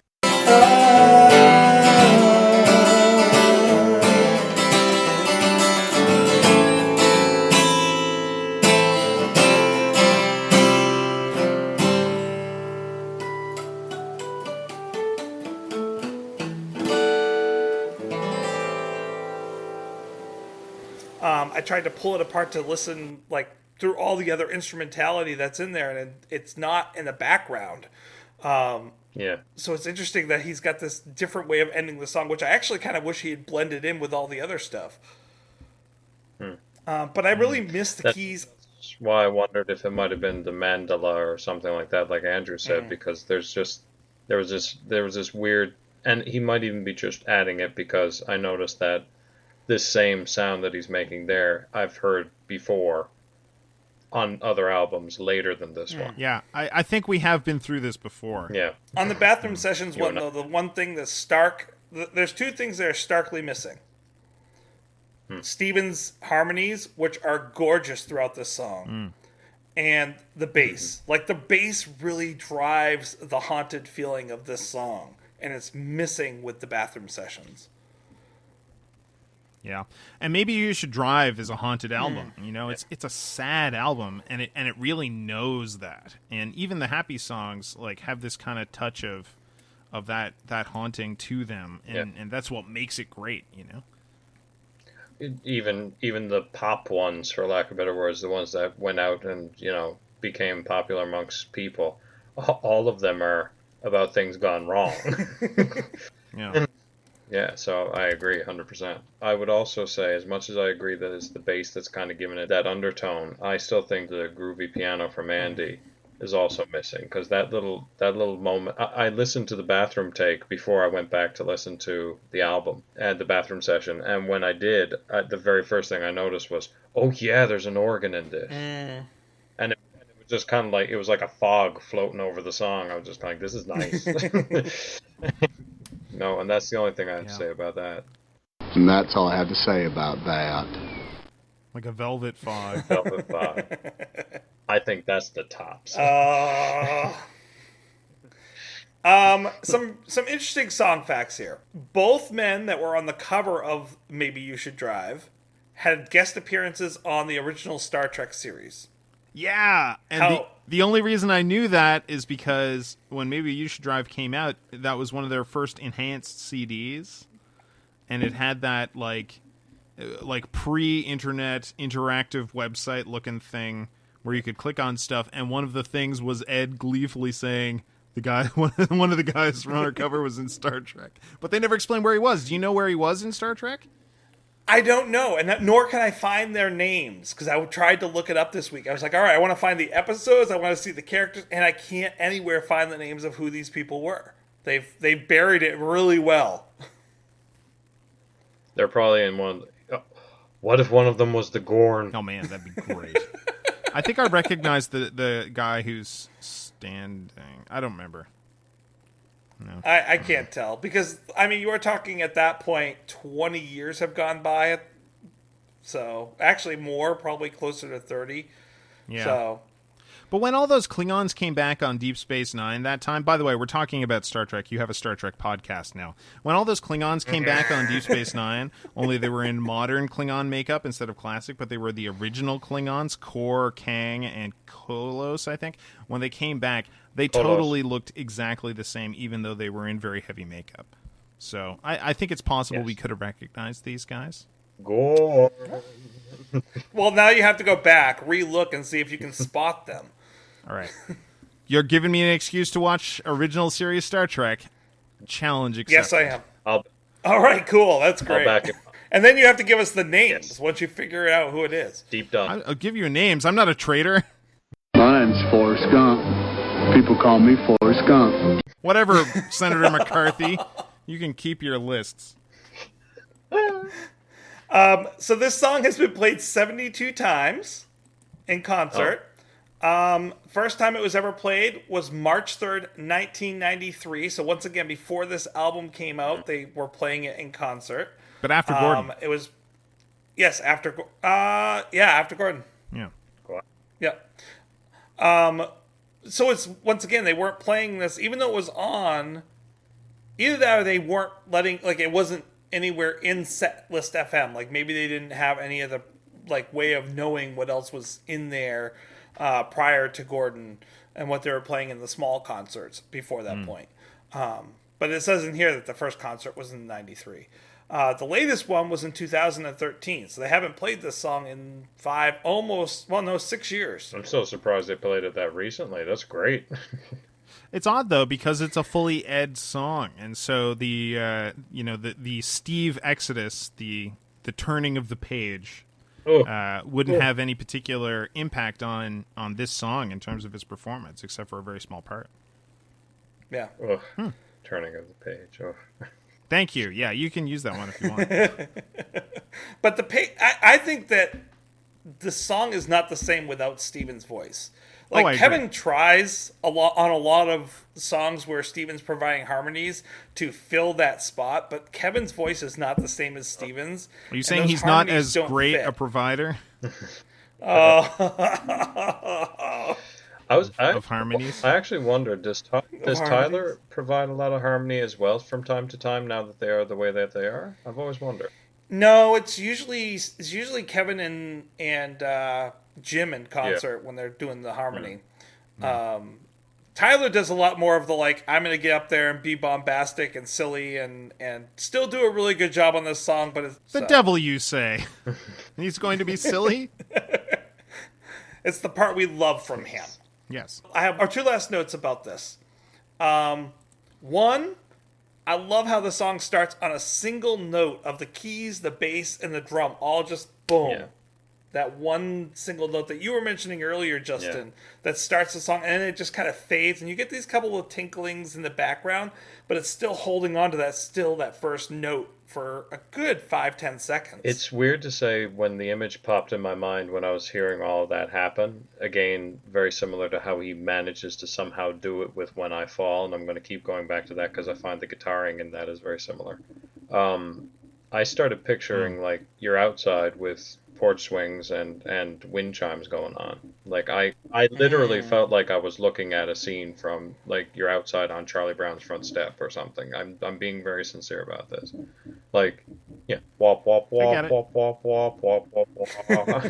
I tried to pull it apart to listen like through all the other instrumentality that's in there, and it's not in the background. So it's interesting that he's got this different way of ending the song, which I actually kind of wish he had blended in with all the other stuff. But I really missed the keys. That's why I wondered if it might have been the mandala or something like that, like Andrew said, because there was this weird, and he might even be just adding it because I noticed that this same sound that he's making there, I've heard before on other albums later than this one. Yeah, I think we have been through this before. Yeah. On the Bathroom Sessions one, though, the one thing that's there's two things that are starkly missing. Steven's harmonies, which are gorgeous throughout this song, and the bass. Like, the bass really drives the haunted feeling of this song, and it's missing with the Bathroom Sessions. Yeah, and maybe You Should Drive is a haunted album. You know, it's a sad album, and it really knows that. And even the happy songs like have this kind of touch of that haunting to them, and that's what makes it great. You know, even the pop ones, for lack of better words, the ones that went out and became popular amongst people, all of them are about things gone wrong. Yeah. Yeah, so I agree 100%. I would also say, as much as I agree that it's the bass that's kind of giving it that undertone, I still think the groovy piano from Andy is also missing, because that little moment. I listened to the bathroom take before I went back to listen to the album and the Bathroom Session, and when I did, the very first thing I noticed was, oh yeah, there's an organ in this. And it was just kind of like, it was like a fog floating over the song. I was just like, this is nice. No, and that's the only thing I have to say about that. And that's all I have to say about that. Like a velvet fog. Velvet fog. I think that's the tops. Some interesting song facts here. Both men that were on the cover of Maybe You Should Drive had guest appearances on the original Star Trek series. Yeah, and the only reason I knew that is because when Maybe You Should Drive came out, that was one of their first enhanced CDs, and it had that like pre-internet interactive website looking thing where you could click on stuff, and one of the things was Ed gleefully saying the guy one of the guys from Undercover was in Star Trek, but they never explained where he was. Do you know where he was in Star Trek? I don't know, and nor can I find their names, because I tried to look it up this week. I was like, all right, I want to find the episodes, I want to see the characters, and I can't anywhere find the names of who these people were. They've buried it really well. They're probably in one. What if one of them was the Gorn? Oh man, that'd be great. I think I recognize the guy who's standing. I don't remember. No. I can't tell, because, I mean, you are talking at that point, 20 years have gone by. So, actually more, probably closer to 30. Yeah. So. But when all those Klingons came back on Deep Space Nine that time, by the way, we're talking about Star Trek. You have a Star Trek podcast now. When all those Klingons came back on Deep Space Nine, only they were in modern Klingon makeup instead of classic, but they were the original Klingons, Kor, Kang, and Kolos, I think. When they came back, they totally looked exactly the same, even though they were in very heavy makeup. So I think it's possible we could have recognized these guys. Gorn. Well, now you have to go back, re-look, and see if you can spot them. All right. You're giving me an excuse to watch original series Star Trek. Challenge accepted. Yes, I am. All right, cool. That's great. I'll back it. And then you have to give us the names once you figure out who it is. Deep down. I'll give you names. I'm not a traitor. My name's Forrest Gump. People call me Forrest Gump. Whatever, Senator McCarthy. You can keep your lists. So this song has been played 72 times in concert. First time it was ever played was March 3rd, 1993. So once again, before this album came out, they were playing it in concert. But after Gordon. It was, yes, after Gordon. Yeah. Yeah. So it's, once again, they weren't playing this, even though it was on, either that or they weren't letting, like, it wasn't anywhere in Set List FM. Like, maybe they didn't have any other, like, way of knowing what else was in there prior to Gordon and what they were playing in the small concerts before that point. But it says in here that the first concert was in 93. The latest one was in 2013, so they haven't played this song in 6 years. I'm so surprised they played it that recently. That's great. It's odd though because it's a fully Ed song, and so the Steve Exodus, the turning of the page, wouldn't have any particular impact on this song in terms of his performance, except for a very small part. Yeah. Turning of the page. Thank you. Yeah, you can use that one if you want. But I think that the song is not the same without Steven's voice. Like, Kevin tries a lot of songs where Steven's providing harmonies to fill that spot, but Kevin's voice is not the same as Steven's. Are you saying he's not as great a provider? Of harmonies? I actually wondered, does Tyler provide a lot of harmony as well from time to time now that they are the way that they are? I've always wondered. No, it's usually Kevin and Jim in concert when they're doing the harmony. Tyler does a lot more of the, like, I'm going to get up there and be bombastic and silly and still do a really good job on this song, but it's... The devil, you say? He's going to be silly? It's the part we love from him. Yes. I have our two last notes about this. One, I love how the song starts on a single note of the keys, the bass, and the drum, all just boom. Yeah. That one single note that you were mentioning earlier, Justin, that starts the song, and then it just kind of fades, and you get these couple of tinklings in the background, but it's still holding on to that first note for a good 5-10 seconds. It's weird to say when the image popped in my mind when I was hearing all of that happen. Again, very similar to how he manages to somehow do it with When I Fall, and I'm going to keep going back to that because I find the guitaring in that is very similar. I started picturing, like, you're outside with porch swings and wind chimes going on. Like, I literally felt like I was looking at a scene from, like, you're outside on Charlie Brown's front step or something. I'm being very sincere about this. Like, yeah, wop wop wop wop wop wop wop wop wop.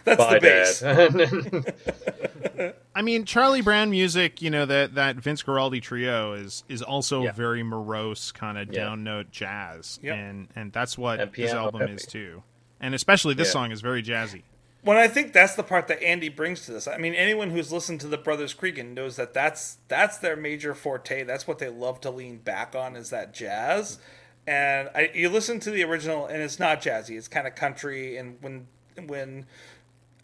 That's Bye, the bass. Dad. I mean, Charlie Brown music, you know, that Vince Guaraldi trio is also Yeah. very morose, kind of Yeah. down note jazz, Yep. and that's what And this piano album heavy. is too. And especially this Yeah. song is very jazzy. Well, I think that's the part that Andy brings to this. I mean, anyone who's listened to the Brothers Cregan knows that that's their major forte. That's what they love to lean back on, is that jazz. And you listen to the original, and it's not jazzy. It's kind of country. And when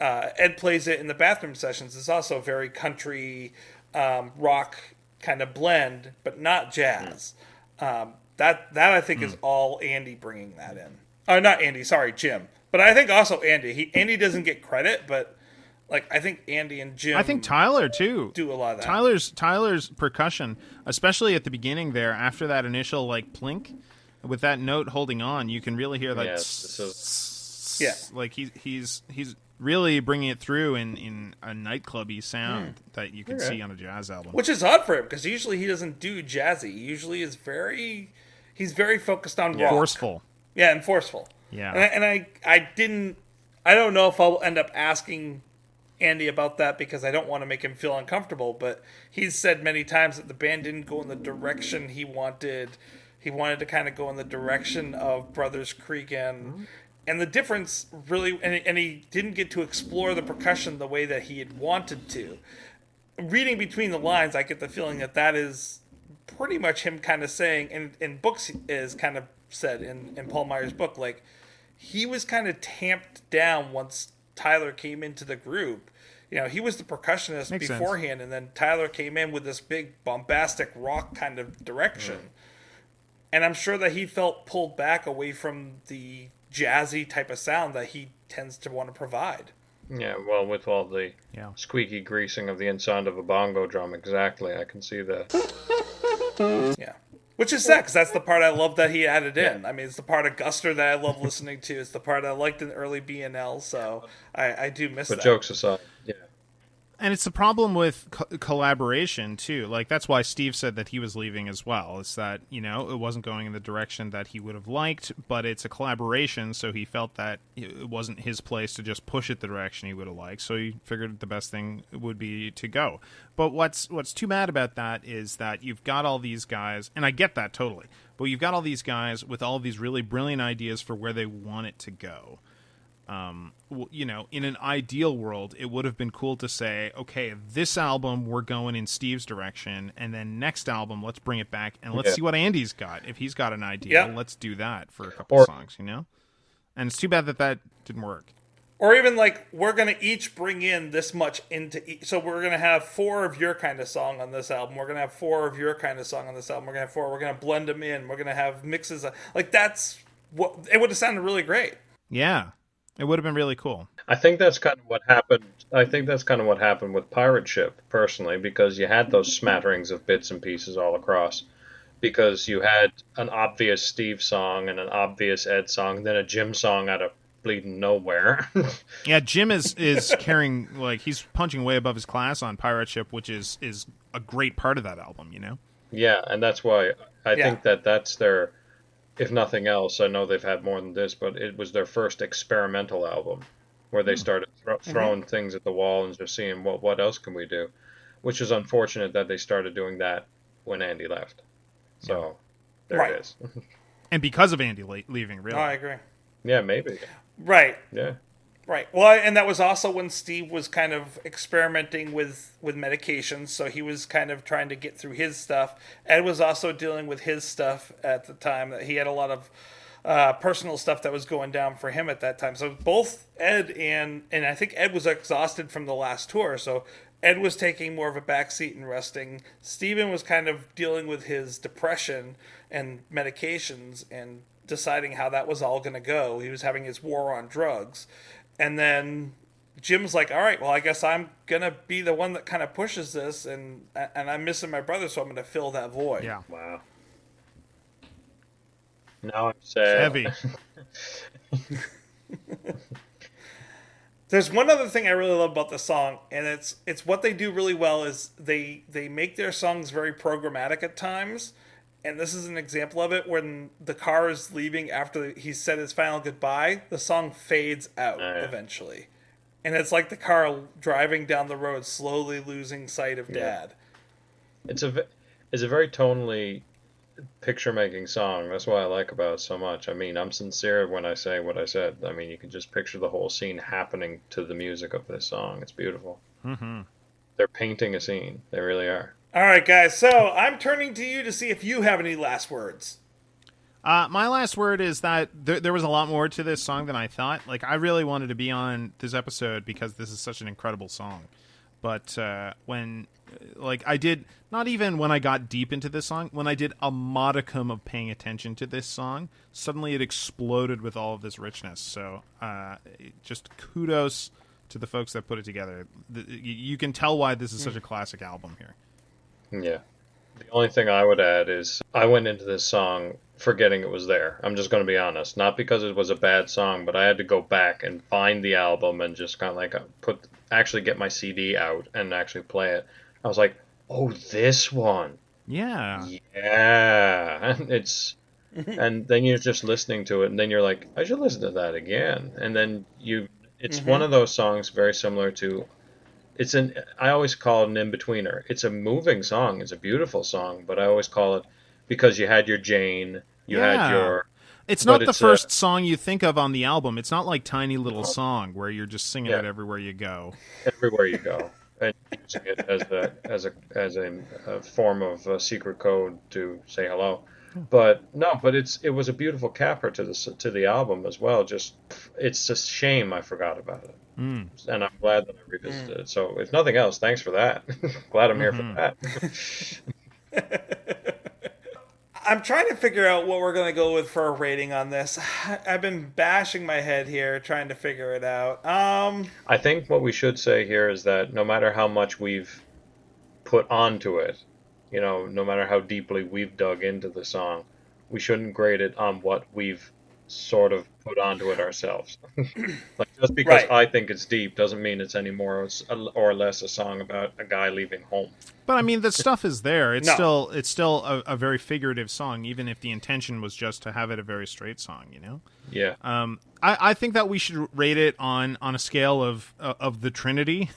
Ed plays it in the bathroom sessions, it's also very country, rock kind of blend, but not jazz. That I think is all Andy bringing that in. Not Andy, sorry, Jim. But I think also Andy. Andy doesn't get credit, but like I think Andy and Jim. I think Tyler too do a lot of that. Tyler's percussion, especially at the beginning there, after that initial like plink, with that note holding on, you can really hear that. Like he's really bringing it through in a nightclubby sound that you can see on a jazz album. Which is odd for him because usually he doesn't do jazzy. He usually is he's very focused on rock. Forceful. Yeah, and forceful. Yeah. I don't know if I'll end up asking Andy about that because I don't want to make him feel uncomfortable, but he's said many times that the band didn't go in the direction he wanted. He wanted to kind of go in the direction of Brothers Cregan. And the difference really, and he didn't get to explore the percussion the way that he had wanted to. Reading between the lines, I get the feeling that is pretty much him kind of saying, and in books is kind of said in Paul Meyer's book, like he was kind of tamped down once Tyler came into the group. You know, he was the percussionist Makes beforehand, and then Tyler came in with this big bombastic rock kind of direction. And I'm sure that he felt pulled back away from the jazzy type of sound that he tends to want to provide. Yeah, well, with all the squeaky greasing of the inside of a bongo drum, exactly. I can see that. Yeah. Which is sad, because that's the part I love that he added in. I mean, it's the part of Guster that I love listening to. It's the part I liked in early B&L, so I do miss that. But jokes aside, yeah. And it's the problem with collaboration too. Like that's why Steve said that he was leaving as well. It's that, you know, it wasn't going in the direction that he would have liked, but it's a collaboration, so he felt that it wasn't his place to just push it the direction he would have liked. So he figured the best thing would be to go. But what's too bad about that is that you've got all these guys, and I get that totally, but you've got all these guys with all these really brilliant ideas for where they want it to go. You know, in an ideal world, it would have been cool to say, okay, this album we're going in Steve's direction, and then next album let's bring it back and let's see what Andy's got. If he's got an idea, let's do that for a couple of songs, you know? And it's too bad that didn't work. Or even like, we're going to each bring in this much into each. So we're going to have 4 of your kind of song on this album. We're going to have 4 of your kind of song on this album. We're going to have 4. We're going to blend them in. We're going to have mixes. Like, that's what it would have sounded really great. Yeah. It would have been really cool. I think that's kind of what happened. I think that's kind of what happened with Pirate Ship, personally, because you had those smatterings of bits and pieces all across. Because you had an obvious Steve song and an obvious Ed song, and then a Jim song out of bleeding nowhere. Yeah, Jim is carrying, like, he's punching way above his class on Pirate Ship, which is a great part of that album, you know? Yeah, and that's why I think that's their... If nothing else, I know they've had more than this, but it was their first experimental album where they started throwing things at the wall and just seeing what else can we do, which is unfortunate that they started doing that when Andy left. So there it is. And because of Andy leaving, really. No, I agree. Yeah, maybe. Right. Yeah. Right. Well, and that was also when Steve was kind of experimenting with medications, so he was kind of trying to get through his stuff. Ed was also dealing with his stuff at the time. That he had a lot of personal stuff that was going down for him at that time. So both Ed and I think Ed was exhausted from the last tour, so Ed was taking more of a backseat and resting. Steven was kind of dealing with his depression and medications and deciding how that was all going to go. He was having his war on drugs. And then Jim's like, all right, well, I guess I'm going to be the one that kind of pushes this, and I'm missing my brother, so I'm going to fill that void. Yeah. Wow. Now I'm sad. Heavy. There's one other thing I really love about the song, and it's what they do really well is they make their songs very programmatic at times. And this is an example of it. When the car is leaving after he said his final goodbye, the song fades out eventually. And it's like the car driving down the road, slowly losing sight of Dad. It's a very tonally picture-making song. That's what I like about it so much. I mean, I'm sincere when I say what I said. I mean, you can just picture the whole scene happening to the music of this song. It's beautiful. Mm-hmm. They're painting a scene. They really are. All right, guys. So I'm turning to you to see if you have any last words. My last word is that there was a lot more to this song than I thought. Like, I really wanted to be on this episode because this is such an incredible song. But when, like, I did, not even when I got deep into this song, when I did a modicum of paying attention to this song, suddenly it exploded with all of this richness. So just kudos to the folks that put it together. You can tell why this is such a classic album here. Yeah. The only thing I would add is I went into this song forgetting it was there. I'm just going to be honest. Not because it was a bad song, but I had to go back and find the album and just kind of like actually get my CD out and actually play it. I was like, oh, this one. Yeah. Yeah. And then you're just listening to it and then you're like, I should listen to that again. And then it's one of those songs very similar to, I always call it an in-betweener. It's a moving song. It's a beautiful song, but I always call it because you had your Jane, you had your... It's not the first song you think of on the album. It's not like Tiny Little Song where you're just singing it everywhere you go. Everywhere you go. And using it as a form of secret code to say hello. But it was a beautiful capper to the album as well. Just it's a shame I forgot about it. And I'm glad that I revisited it. So if nothing else, thanks for that. Glad I'm here for that. I'm trying to figure out what we're going to go with for a rating on this. I've been bashing my head here trying to figure it out. I think what we should say here is that no matter how much we've put onto it, no matter how deeply we've dug into the song, we shouldn't grade it on what we've sort of put onto it ourselves. Like just because I think it's deep doesn't mean it's any more or less a song about a guy leaving home. But I mean, the stuff is there. It's still a very figurative song, even if the intention was just to have it a very straight song. Yeah. I think that we should rate it on a scale of the Trinity,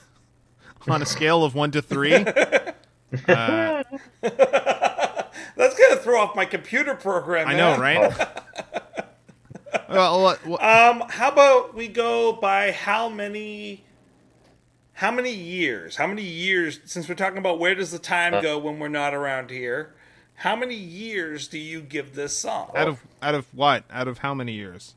on a scale of 1 to 3. That's gonna throw off my computer program. I know, right? How about we go by how many years? How many years, since we're talking about where does the time go when we're not around here, how many years do you give this song? Out of what? Out of how many years?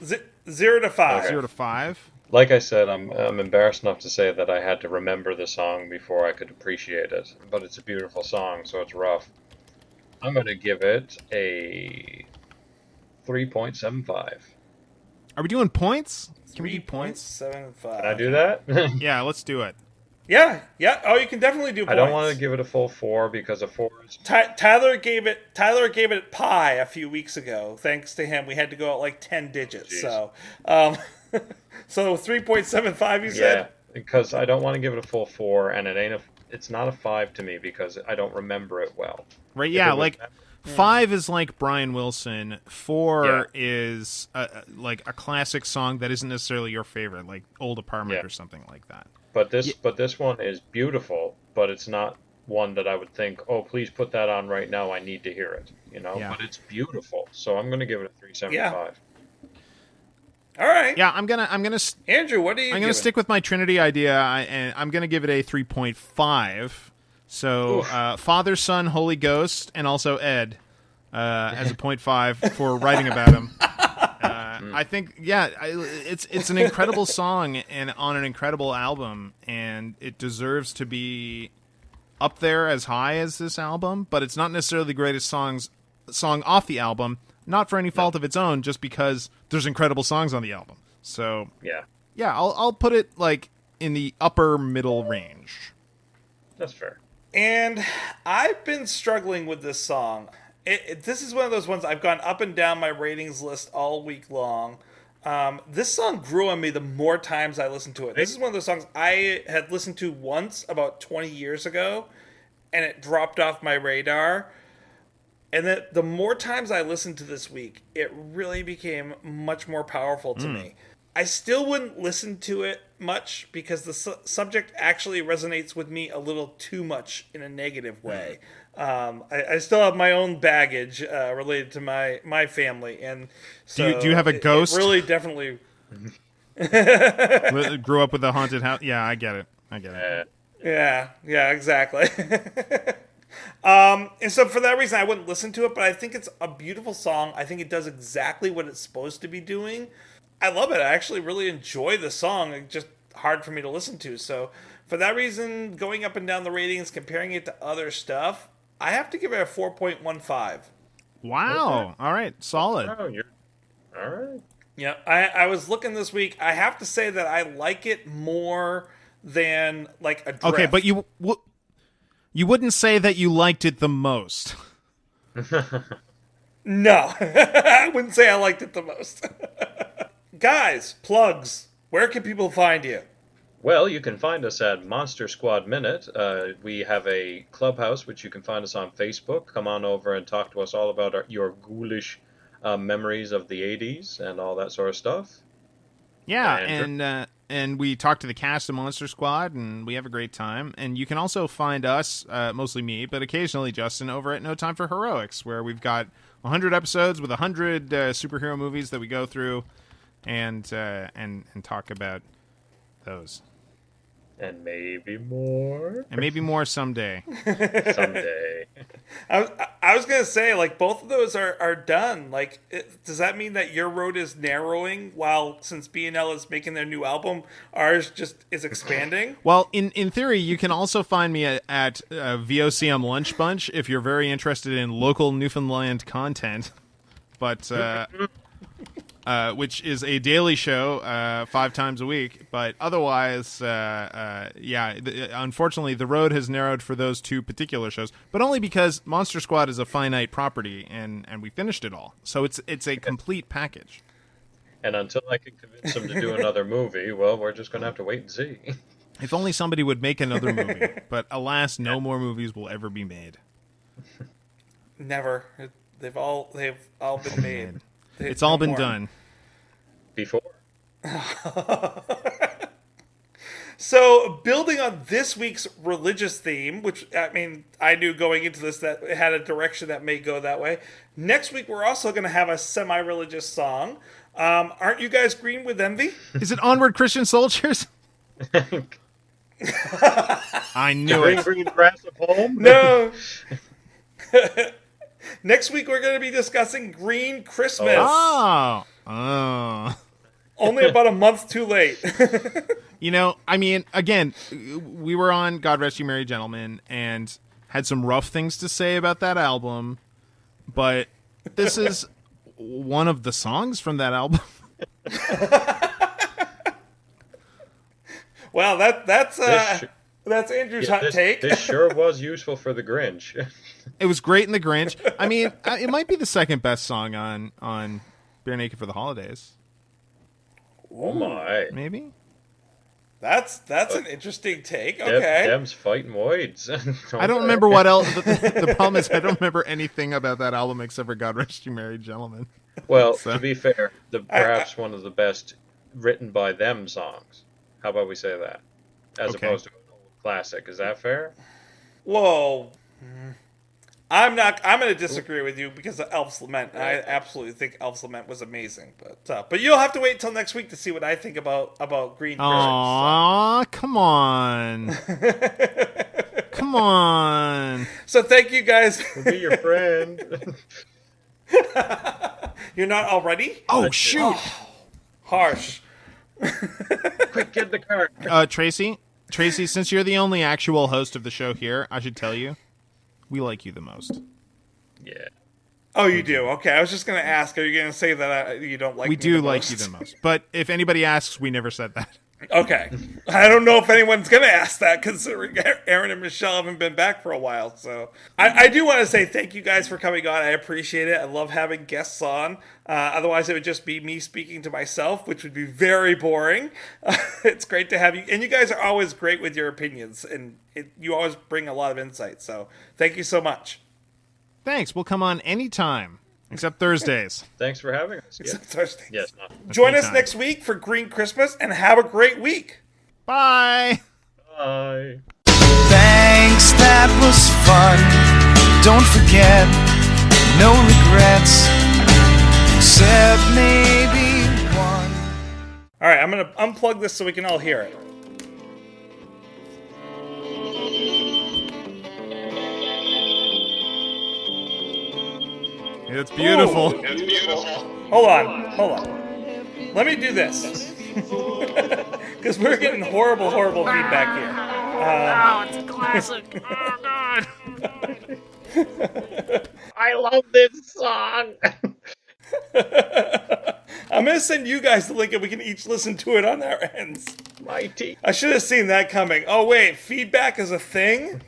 0 to 5. Okay. 0 to 5? Like I said, I'm embarrassed enough to say that I had to remember the song before I could appreciate it. But it's a beautiful song, so it's rough. I'm going to give it a 3.75. Are we doing points? Can we do points? 3.75. Can I do that? Yeah, let's do it. Yeah. Oh, you can definitely do points. I don't want to give it a full 4 because a 4 is... Tyler gave it pi a few weeks ago. Thanks to him, we had to go out like 10 digits. Jeez. So, so 3.75. You said? Yeah, because I don't want to give it a full 4, and it's not a 5 to me because I don't remember it well. Right? Yeah, like 5 is like Brian Wilson. 4 is like a classic song that isn't necessarily your favorite, like Old Apartment or something like that. But this one is beautiful, but it's not one that I would think, oh, please put that on right now. I need to hear it, Yeah. But it's beautiful, so I'm going to give it a 3.75. Yeah. All right. Yeah, I'm gonna. Andrew, what are you? I'm gonna stick with my Trinity idea, and I'm gonna give it a 3.5. So, Father, Son, Holy Ghost, and also Ed as a 0.5 for writing about him. I think, it's an incredible song and on an incredible album, and it deserves to be up there as high as this album. But it's not necessarily the greatest song off the album. Not for any fault of its own, just because there's incredible songs on the album. So yeah, I'll put it like in the upper middle range. That's fair. And I've been struggling with this song. This is one of those ones I've gone up and down my ratings list all week long. This song grew on me the more times I listened to it. This is one of those songs I had listened to once about 20 years ago, and it dropped off my radar. And then the more times I listened to this week, it really became much more powerful to me. I still wouldn't listen to it much because the subject actually resonates with me a little too much in a negative way. I still have my own baggage related to my family, and so do you have a ghost? It really, definitely. Grew up with a haunted house. Yeah, I get it. Yeah, exactly. And so for that reason, I wouldn't listen to it, but I think it's a beautiful song. I think it does exactly what it's supposed to be doing. I love it. I actually really enjoy the song. It's just hard for me to listen to. So for that reason, going up and down the ratings, comparing it to other stuff, I have to give it a 4.15. Wow. Okay. All right. Solid. Oh, you're all right. Yeah, I was looking this week. I have to say that I like it more than like a Drift. Okay, but you wouldn't say that you liked it the most. No, I wouldn't say I liked it the most. Guys, plugs. Where can people find you? Well, you can find us at Monster Squad Minute. We have a clubhouse, which you can find us on Facebook. Come on over and talk to us all about your ghoulish memories of the 80s and all that sort of stuff. Yeah, and we talk to the cast of Monster Squad, and we have a great time. And you can also find us, mostly me, but occasionally Justin, over at No Time for Heroics, where we've got 100 episodes with 100 superhero movies that we go through and talk about those. And maybe more. And maybe more someday. Someday. I was going to say, like, both of those are done. Like, does that mean that your road is narrowing while, since B&L is making their new album, ours just is expanding? Well, in theory, you can also find me at VOCM Lunch Bunch if you're very interested in local Newfoundland content. But... which is a daily show 5 times a week. But otherwise, unfortunately, the road has narrowed for those 2 particular shows, but only because Monster Squad is a finite property, and we finished it all. So it's a complete package. And until I can convince them to do another movie, well, we're just going to have to wait and see. If only somebody would make another movie. But alas, no more movies will ever be made. Never. They've all been made. It's all been done. Before. So, building on this week's religious theme, which, I mean, I knew going into this that it had a direction that may go that way. Next week, we're also going to have a semi-religious song. Aren't you guys green with envy? Is it Onward Christian Soldiers? I knew it. Green grass at home? No. Next week, we're going to be discussing Green Christmas. Oh. Only about a month too late. You know, I mean, again, we were on God Rest You Merry Gentlemen and had some rough things to say about that album, but this is one of the songs from that album. Well, that's Andrew's hot take. This sure was useful for the Grinch. It was great in the Grinch. I mean, it might be the second best song on Bare Naked for the Holidays. Oh my! Maybe. That's an interesting take. Okay. Dem's fighting Voids. I don't remember what else. The problem is I don't remember anything about that album except for God Rest You Merry Gentlemen. Well, to be fair, perhaps one of the best written by them songs. How about we say that? As opposed to an old classic. Is that fair? Whoa. I'm going to disagree with you because of Elf's Lament. I absolutely think Elf's Lament was amazing, but you'll have to wait until next week to see what I think about Green Christmas. Aw, come on. Come on. So thank you guys. We'll be your friend. You're not already? Oh, shoot. Oh, harsh. Quick, get in the car. Tracy, since you're the only actual host of the show here, I should tell you, we like you the most. Yeah. Oh, you do? Okay, I was just going to ask, are you going to say that you don't like me? We do like you the most. But if anybody asks, we never said that. Okay. I don't know if anyone's going to ask that, considering Aaron and Michelle haven't been back for a while. So I do want to say thank you guys for coming on. I appreciate it. I love having guests on. Otherwise, it would just be me speaking to myself, which would be very boring. It's great to have you. And you guys are always great with your opinions. And you always bring a lot of insight. So thank you so much. Thanks. We'll come on anytime. Except Thursdays. Thanks for having us. It's Thursday. Yes. Join us anytime. next week for Green Christmas and have a great week. Bye. Bye. Thanks, that was fun. Don't forget, no regrets, except maybe one. All right, I'm going to unplug this so we can all hear it. It's beautiful. Ooh. It's beautiful. Hold on. Let me do this. Because we're getting horrible feedback here. It's a classic. Oh, God. I love this song. I'm going to send you guys the link and we can each listen to it on our ends. Mighty. I should have seen that coming. Oh, wait. Feedback is a thing?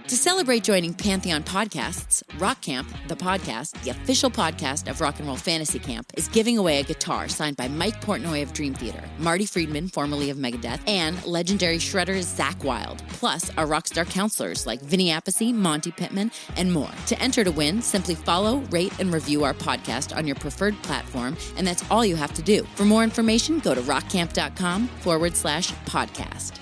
To celebrate joining Pantheon Podcasts, Rock Camp, the podcast, the official podcast of Rock and Roll Fantasy Camp, is giving away a guitar signed by Mike Portnoy of Dream Theater, Marty Friedman, formerly of Megadeth, and legendary shredder Zakk Wylde, plus our rockstar counselors like Vinny Appice, Monty Pittman, and more. To enter to win, simply follow, rate, and review our podcast on your preferred platform, and that's all you have to do. For more information, go to rockcamp.com/podcast.